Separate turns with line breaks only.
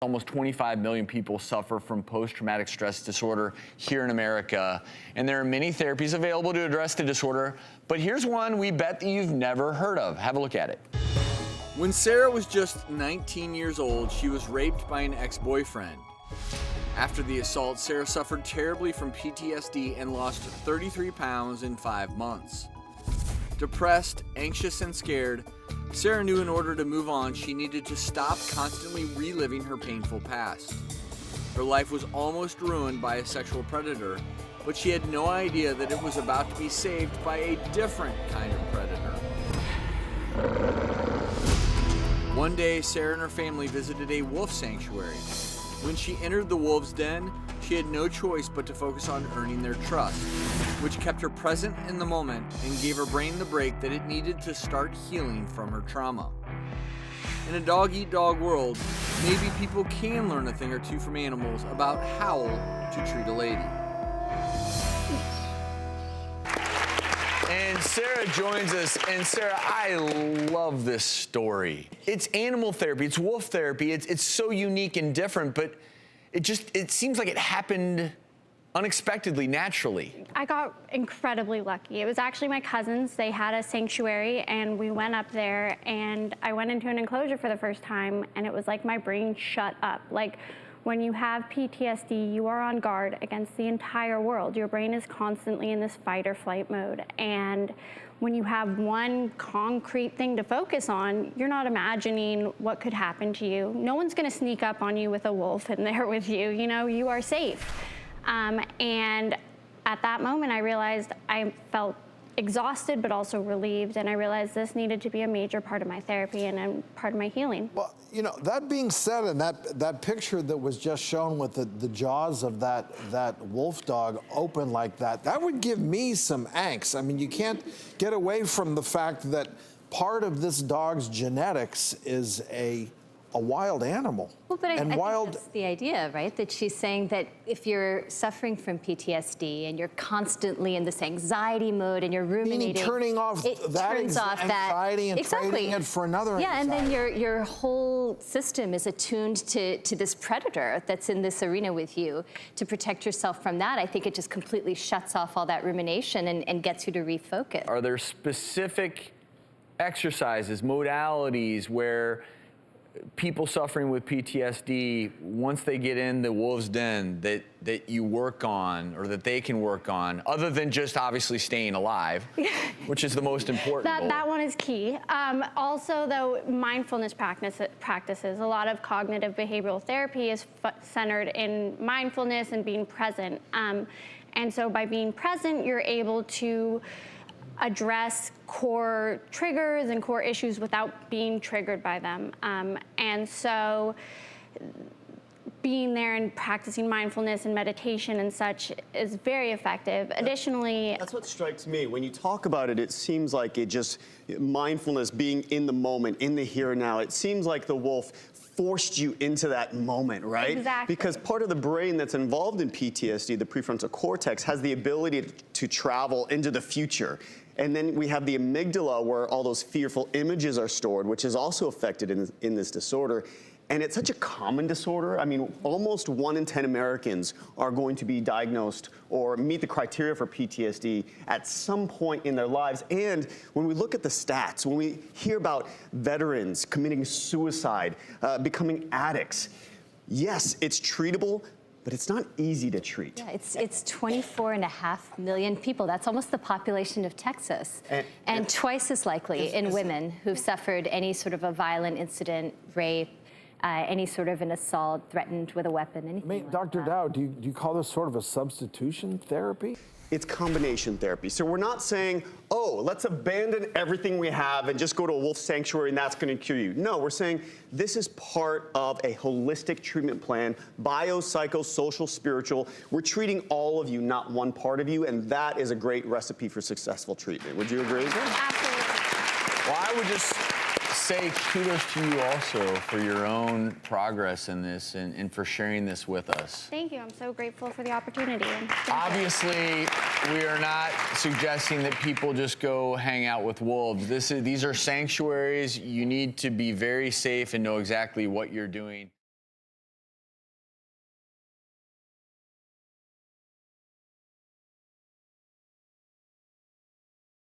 Almost 25 million people suffer from post-traumatic stress disorder here in America, and there are many therapies available to address the disorder, but here's one we bet that you've never heard of. Have a look at it.
When Sarah was just 19 years old, she was raped by an ex-boyfriend. After the assault, Sarah suffered terribly from PTSD and lost 33 pounds in 5 months. Depressed, anxious, and scared, Sarah knew in order to move on, she needed to stop constantly reliving her painful past. Her life was almost ruined by a sexual predator, but she had no idea that it was about to be saved by a different kind of predator. One day, Sarah and her family visited a wolf sanctuary. When she entered the wolves' den, she had no choice but to focus on earning their trust, which kept her present in the moment and gave her brain the break that it needed to start healing from her trauma. In a dog-eat-dog world, maybe people can learn a thing or two from animals about how to treat a lady.
And Sarah joins us, and Sarah, I love this story. It's animal therapy, it's wolf therapy, it's so unique and different, but it seems like it happened unexpectedly, naturally.
I got incredibly lucky. It was actually my cousins. They had a sanctuary, and we went up there, and I went into an enclosure for the first time, and it was like my brain shut up. Like, when you have PTSD, you are on guard against the entire world. Your brain is constantly in this fight or flight mode. And when you have one concrete thing to focus on, you're not imagining what could happen to you. No one's gonna sneak up on you with a wolf in there with you. You know, you are safe. And at that moment, I realized I felt exhausted, but also relieved, and I realized this needed to be a major part of my therapy and part of my healing.
Well, you know, that being said, and that picture that was just shown with the jaws of that wolf dog open like that would give me some angst. I mean, you can't get away from the fact that part of this dog's genetics is a wild animal.
Well, but I think that's the idea, right? That she's saying that if you're suffering from PTSD and you're constantly in this anxiety mode and you're ruminating,
meaning turning off that anxiety and trading it for another
yeah,
anxiety.
and then your whole system is attuned to this predator that's in this arena with you. To protect yourself from that, I think it just completely shuts off all that rumination and gets you to refocus.
Are there specific exercises, modalities where people suffering with PTSD, once they get in the wolf's den, that you work on or that they can work on, other than just obviously staying alive, which is the most important goal?
That one is key. Also, though, mindfulness practices. A lot of cognitive behavioral therapy is centered in mindfulness and being present. And so by being present, you're able to address core triggers and core issues without being triggered by them. And so being there and practicing mindfulness and meditation and such is very effective. Additionally,
that's what strikes me. When you talk about it, it seems like mindfulness, being in the moment, in the here and now, it seems like the wolf forced you into that moment, right?
Exactly.
Because part of the brain that's involved in PTSD, the prefrontal cortex, has the ability to travel into the future. And then we have the amygdala, where all those fearful images are stored, which is also affected in this disorder. And it's such a common disorder. I mean, almost 1 in 10 Americans are going to be diagnosed or meet the criteria for PTSD at some point in their lives. And when we look at the stats, when we hear about veterans committing suicide, becoming addicts, yes, it's treatable, but it's not easy to treat.
Yeah, it's 24.5 million people. That's almost the population of Texas. And twice as likely in women who've suffered any sort of a violent incident, rape, any sort of an assault, threatened with a weapon, anything like
Dr.
that.
Dow, do you call this sort of a substitution therapy?
It's combination therapy. So we're not saying, oh, let's abandon everything we have and just go to a wolf sanctuary and that's going to cure you. No, we're saying this is part of a holistic treatment plan, bio, psycho, social, spiritual. We're treating all of you, not one part of you, and that is a great recipe for successful treatment. Would you agree?
absolutely.
Well, I would just say kudos to you also for your own progress in this and for sharing this with us.
Thank you. I'm so grateful for the opportunity.
Obviously, we are not suggesting that people just go hang out with wolves. These are sanctuaries. You need to be very safe and know exactly what you're doing.